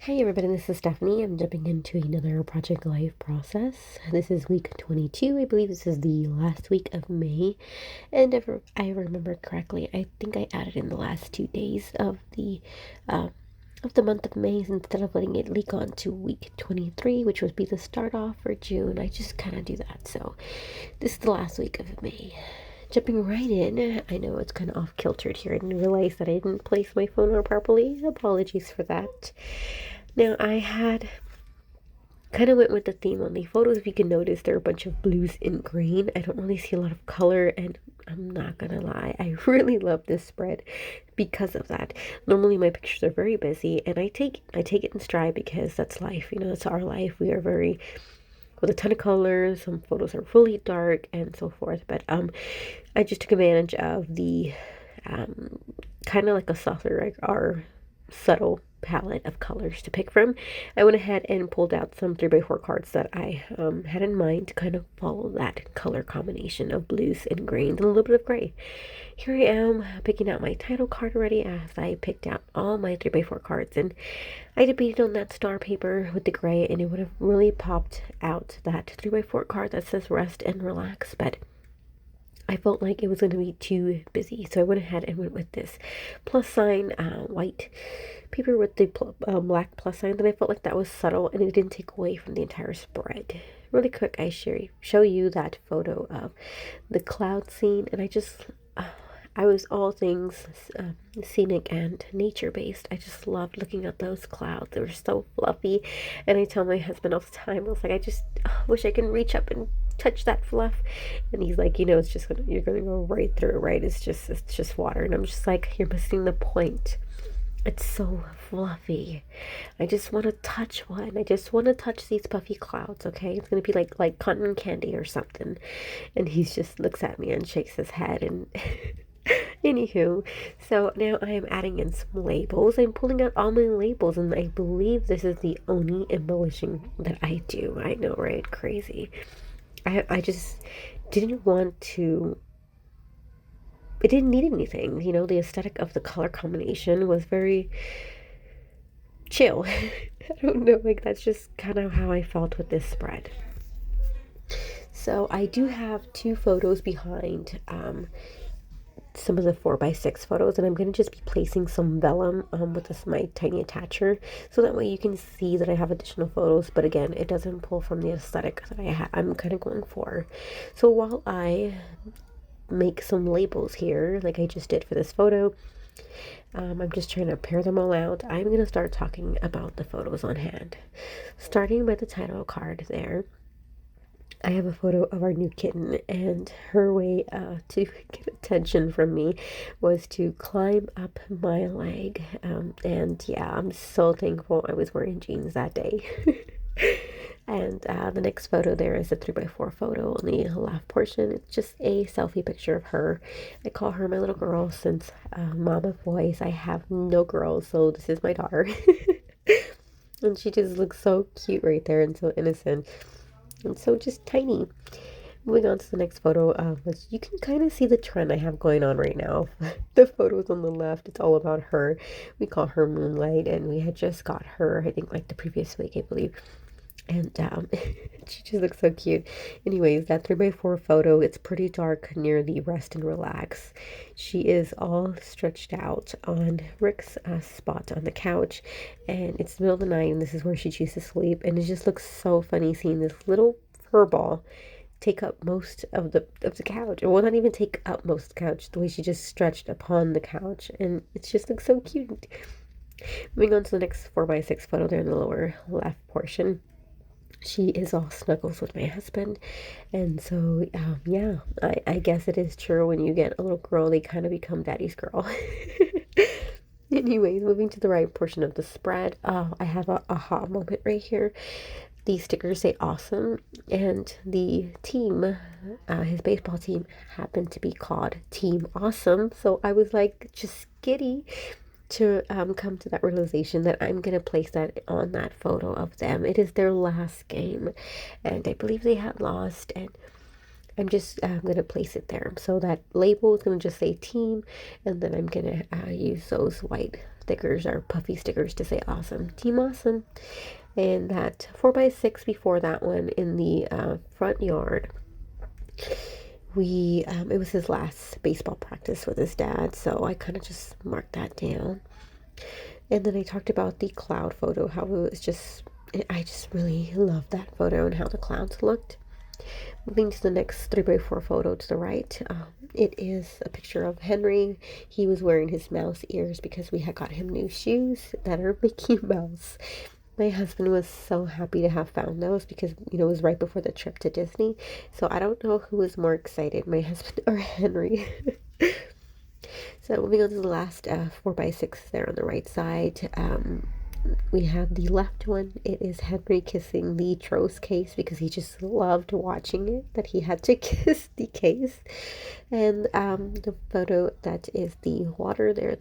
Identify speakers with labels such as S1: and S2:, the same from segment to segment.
S1: Hey everybody, this is Stephanie. I'm jumping into another Project Life process. This is week 22. I believe this is the last week of May. And if I remember correctly, I think I added in the last 2 days uh, of the month of May instead of letting it leak on to week 23, which would be the start off for June. I just kind of do that. So this is the last week of May. Jumping right in, I know it's kind of off kiltered here. I didn't realize that I didn't place my phone on properly. Apologies for that. Now, I had kind of went with the theme on the photos. If you can notice, there are a bunch of blues and green. I don't really see a lot of color, and I'm not gonna lie, I really love this spread because of that. Normally, my pictures are very busy, and I take it in stride because that's life. That's our life. We are very with a ton of colors. Some photos are really dark and so forth. But I just took advantage of the um kind of like a softer, like our subtle palette of colors to pick from. I went ahead and pulled out some 3x4 cards that I had in mind to kind of follow that color combination of blues and greens and a little bit of gray. Here I am picking out my title card already as I picked out all my 3x4 cards, and I debated on that star paper with the gray, and it would have really popped out that 3x4 card that says rest and relax, but I felt like it was going to be too busy, so I went ahead and went with this plus sign white paper with the black plus signs, and I felt like that was subtle and it didn't take away from the entire spread. Really quick, I show you that photo of the cloud scene, and I was all things scenic and nature based. I just loved looking at those clouds. They were so fluffy, and I tell my husband all the time, I was like, I just wish I can reach up and touch that fluff. And he's like, it's just you're gonna go right through it, right? It's just water. And I'm just like, you're missing the point. It's so fluffy. I just want to touch one. I just want to touch these puffy clouds, okay? It's gonna be like cotton candy or something. And he just looks at me and shakes his head. And anywho, so now I am adding in some labels. I'm pulling out all my labels, and I believe this is the only embellishing that I do. I know, right? Crazy. I just didn't want to. It didn't need anything. The aesthetic of the color combination was very chill. I don't know, like that's just kind of how I felt with this spread. So I do have two photos behind some of the 4x6 photos, and I'm going to just be placing some vellum with this my tiny attacher, so that way you can see that I have additional photos, but again, it doesn't pull from the aesthetic that I'm kind of going for. So while I make some labels here like I just did for this photo, I'm just trying to pair them all out. I'm going to start talking about the photos on hand, starting with the title card there. I have a photo of our new kitten, and her way to get attention from me was to climb up my leg. And yeah, I'm so thankful I was wearing jeans that day. And the next photo there is a 3x4 photo on the left portion. It's just a selfie picture of her. I call her my little girl since mom of boys. I have no girls, so this is my daughter. And she just looks so cute right there and so innocent. And so just tiny. Moving on to the next photo, which you can kind of see the trend I have going on right now. The photos on the left, it's all about her. We call her Moonlight, and we had just got her, I think, like the previous week, I believe. And she just looks so cute. Anyways, that 3x4 photo, it's pretty dark near the rest and relax. She is all stretched out on Rick's spot on the couch, and it's the middle of the night, and this is where she chooses to sleep. And it just looks so funny seeing this little fur ball take up most of the couch. It will not even take up most of the couch, the way she just stretched upon the couch, and it just looks so cute. Moving on to the next 4x6 photo there in the lower left portion. She is all snuggles with my husband. And so, yeah, I guess it is true when you get a little girl, they kind of become daddy's girl. Anyways, moving to the right portion of the spread, I have a aha moment right here. These stickers say awesome, and the team, his baseball team, happened to be called Team Awesome. So I was like, just giddy to come to that realization that I'm going to place that on that photo of them. It is their last game, and I believe they had lost, and I'm just going to place it there. So that label is going to just say team, and then I'm going to use those white stickers or puffy stickers to say awesome. Team awesome. And that 4x6 before that one in the front yard, it was his last baseball practice with his dad, so I kind of just marked that down. And then I talked about the cloud photo, how it was I just really loved that photo and how the clouds looked. Moving to the next 3x4 photo to the right, it is a picture of Henry. He was wearing his mouse ears because we had got him new shoes that are Mickey Mouse. My husband was so happy to have found those because, it was right before the trip to Disney. So I don't know who was more excited, my husband or Henry. So moving on to the last 4x6 there on the right side. We have the left one. It is Henry kissing the Trost case because he just loved watching it, that he had to kiss the case. And the photo that is the water there,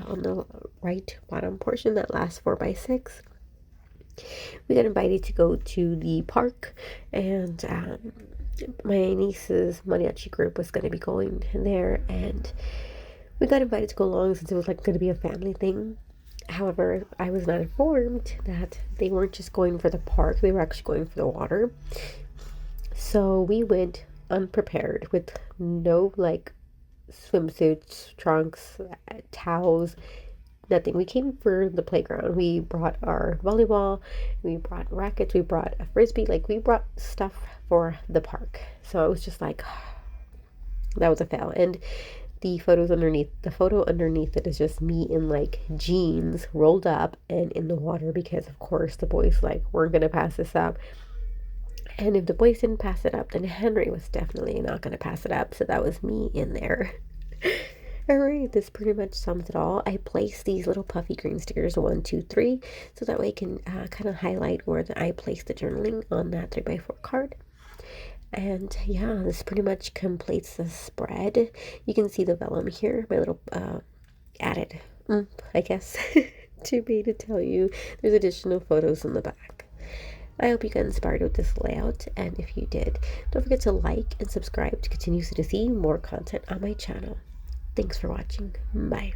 S1: on the right bottom portion, that last 4x6. We got invited to go to the park, and my niece's mariachi group was going to be going there, and we got invited to go along since it was like going to be a family thing. However, I was not informed that they weren't just going for the park, they were actually going for the water. So we went unprepared with no like swimsuits, trunks, towels, nothing. We came for the playground. We brought our volleyball, we brought rackets, we brought a frisbee, like we brought stuff for the park. So it was just like, that was a fail. And the photo underneath it is just me in like jeans rolled up and in the water, because of course the boys like weren't gonna pass this up. And if the boys didn't pass it up, then Henry was definitely not gonna pass it up. So that was me in there. Alright, this pretty much sums it all. I placed these little puffy green stickers 1, 2, 3, so that way I can kind of highlight where I placed the journaling on that 3x4 card. And yeah, this pretty much completes the spread. You can see the vellum here, my little added, I guess, to me to tell you there's additional photos in the back. I hope you got inspired with this layout, and if you did, don't forget to like and subscribe to continue to see more content on my channel. Thanks for watching. Bye.